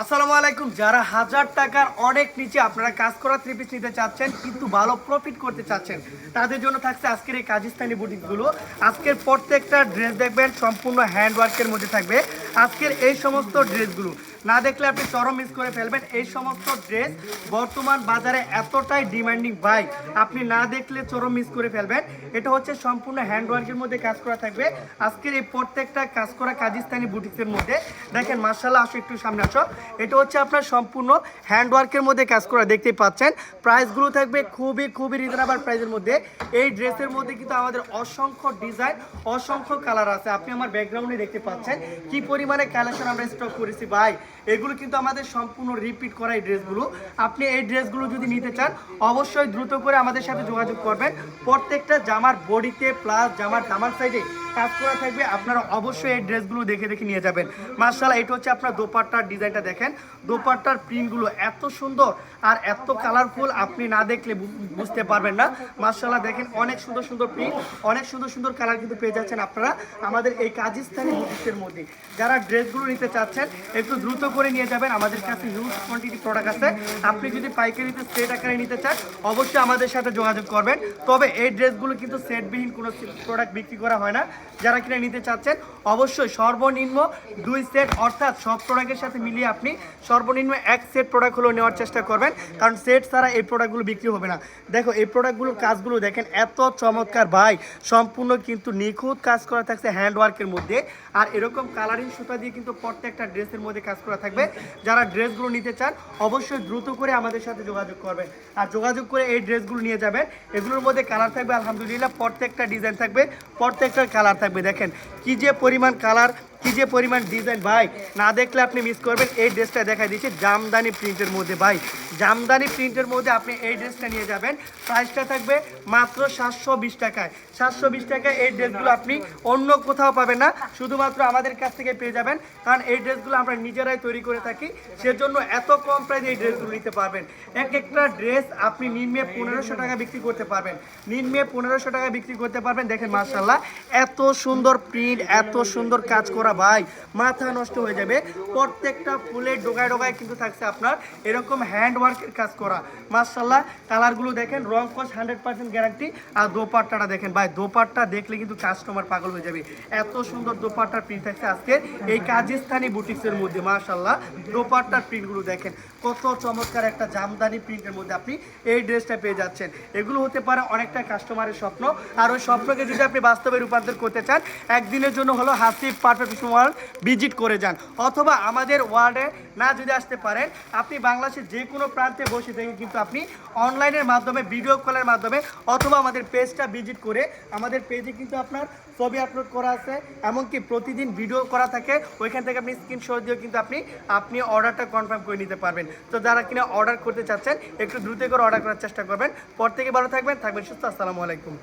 আসসালামু আলাইকুম। যারা 1000 টাকার অনেক নিচে আপনারা কাজ করা থ্রি পিস নিতে চাচ্ছেন কিন্তু ভালো প্রফিট করতে চাচ্ছেন, তাদের জন্য থাকছে আজকের এই কাজিস্তানি বুটিকগুলো। আজকের প্রত্যেকটা ড্রেস দেখবেন সম্পূর্ণ হ্যান্ডওয়ার্কের মধ্যে থাকবে। আজকের এই সমস্ত ড্রেসগুলো না দেখলে আপনি চরম মিস করে ফেলবেন। এই সমস্ত ড্রেস বর্তমান বাজারে এতটাই ডিমান্ডিং ভাই, আপনি না দেখলে চরম মিস করে ফেলবেন। এটা হচ্ছে সম্পূর্ণ হ্যান্ডওয়ার্কের মধ্যে কাজ করা থাকবে। আজকের এই প্রত্যেকটা কাজ করা কাজিস্তানি বুটিক্সের মধ্যে দেখেন, মার্শাল্লাহ আসো একটু সামনে আসো। এটা হচ্ছে আপনার সম্পূর্ণ হ্যান্ডওয়ার্কের মধ্যে কাজ করা, দেখতেই পাচ্ছেন। প্রাইসগুলো থাকবে খুবই রিজনেবল প্রাইসের মধ্যে। এই ড্রেসের মধ্যে কিন্তু আমাদের অসংখ্য ডিজাইন, অসংখ্য কালার আছে। আপনি আমার ব্যাকগ্রাউন্ডে দেখতে পাচ্ছেন কি পরিমাণে কালেকশন আমরা স্টক করেছি ভাই। এগুলো কিন্তু আমাদের সম্পূর্ণ রিপিট করা এই ড্রেসগুলো। আপনি এই ড্রেসগুলো যদি নিতে চান অবশ্যই দ্রুত করে আমাদের সাথে যোগাযোগ করবেন। প্রত্যেকটা জামার বডিতে প্লাস জামার দামার সাইডে কাজ করা থাকবে। আপনারা অবশ্যই এই ড্রেসগুলো দেখে নিয়ে যাবেন। মার্শাল্লাহ এটা হচ্ছে আপনার দোপাট্টার ডিজাইনটা দেখেন, দোপাট্টার প্রিন্টগুলো এত সুন্দর আর এত কালারফুল, আপনি না দেখলে বুঝতে পারবেন না। মার্শাল্লাহ দেখেন, অনেক সুন্দর প্রিন্ট, অনেক সুন্দর কালার কিন্তু পেয়ে যাচ্ছেন আপনারা আমাদের এই কাজিস্তানি বুটিক্সের মধ্যে। যারা ড্রেসগুলো নিতে চাচ্ছেন একটু দ্রুত করে নিয়ে যাবেন। আমাদের কাছে হিউজ কোয়ান্টিটি প্রোডাক্ট আছে। আপনি যদি পাইকারিতে সেট আকারে নিতে চান অবশ্যই আমাদের সাথে যোগাযোগ করবেন। তবে এই ড্রেসগুলো কিন্তু সেটবিহীন কোনো প্রোডাক্ট বিক্রি করা হয় না। যারা কিনা নিতে চাচ্ছেন অবশ্যই সর্বনিম্ন 2 সেট, অর্থাৎ সব প্রোডাক্টের সাথে মিলিয়ে আপনি সর্বনিম্ন 1 সেট প্রোডাক্ট হলেও নেওয়ার চেষ্টা করবেন, কারণ সেট ছাড়া এই প্রোডাক্টগুলো বিক্রি হবে না। দেখো এই প্রোডাক্টগুলোর কাজগুলো দেখেন এত চমৎকার ভাই, সম্পূর্ণ কিন্তু নিখুঁত কাজ করা থাকছে হ্যান্ডওয়ার্কের মধ্যে। আর এরকম কালারিং সুতা দিয়ে কিন্তু প্রত্যেকটা ড্রেসের মধ্যে কাজ করা থাকবে। যারা ড্রেসগুলো নিতে চান অবশ্যই দ্রুত করে আমাদের সাথে যোগাযোগ করবেন আর যোগাযোগ করে এই ড্রেসগুলো নিয়ে যাবেন। এগুলোর মধ্যে কালার থাকবে আলহামদুলিল্লাহ, প্রত্যেকটা ডিজাইন থাকবে, প্রত্যেকটা কালার থাকবে। দেখেন কি যে পরিমাণ কালার, কি যে পরিমাণ ডিজাইন ভাই, না দেখলে আপনি মিস করবেন। এই ড্রেসটা দেখাই দিচ্ছি জামদানি প্রিন্টের মধ্যে ভাই, জামদানি প্রিন্টের মধ্যে আপনি এই ড্রেসটা নিয়ে যাবেন। প্রাইসটা থাকবে মাত্র 720 টাকায়। 720 টাকায় এই ড্রেসগুলো আপনি অন্য কোথাও পাবেন না, শুধুমাত্র আমাদের কাছ থেকে পেয়ে যাবেন। কারণ এই ড্রেসগুলো আমরা নিজেরাই তৈরি করে থাকি, সেজন্য এত কম প্রাইসে এই ড্রেসগুলো নিতে পারবেন। একটা ড্রেস আপনি নিম্নে 1500 টাকা বিক্রি করতে পারবেন, নিম্নে 1500 টাকা বিক্রি করতে পারবেন। দেখেন মাশাআল্লাহ এত সুন্দর প্রিন্ট, এত সুন্দর কাজ করা ভাই, মাথা নষ্ট হয়ে যাবে। প্রত্যেকটা ফুলের ডোগায় কিন্তু থাকছে আপনার এরকম হ্যান্ডওয়ার্কের কাজ করা। মাশাআল্লাহ কালারগুলো দেখেন, রং কস 100% গ্যারান্টি। আর দোপাট্টাটা দেখেন ভাই, দোপাট্টা দেখলে কিন্তু কাস্টমার পাগল হয়ে যাবে। এত সুন্দর দোপাট্টার প্রিন্ট থাকছে আজকে এই কাজিস্তানি বুটিক্সের মধ্যে। মাশাআল্লাহ দোপাট্টার প্রিন্টগুলো দেখেন কত চমৎকার, একটা জামদানি প্রিন্টের মধ্যে আপনি এই ড্রেসটা পেয়ে যাচ্ছেন। এগুলো হতে পারে অনেকটা কাস্টমারের স্বপ্ন, আর ওই স্বপ্নকে যদি আপনি বাস্তবে রূপান্তর করতে চান একদিনের জন্য হলো হাসিব পারফেক্ট ওয়ার্ল্ড ভিজিট করে যান, অথবা আমাদের ওয়ার্ল্ডে না যদি আসতে পারেন আপনি বাংলাদেশের যে কোনো প্রান্তে বসে থেকে কিন্তু আপনি অনলাইনের মাধ্যমে ভিডিও কলের মাধ্যমে অথবা আমাদের পেজটা ভিজিট করে, আমাদের পেজে কিন্তু আপনার ছবি আপলোড করা আছে, এমনকি প্রতিদিন ভিডিও করা থাকে, ওইখান থেকে আপনি স্ক্রিনশট দিয়ে কিন্তু আপনি অর্ডারটা কনফার্ম করে নিতে পারবেন। তো যারা কিনা অর্ডার করতে চাচ্ছেন একটু দ্রুত করে অর্ডার করার চেষ্টা করবেন। পর থেকে ভালো থাকবেন সুস্থ। আসসালামু আলাইকুম।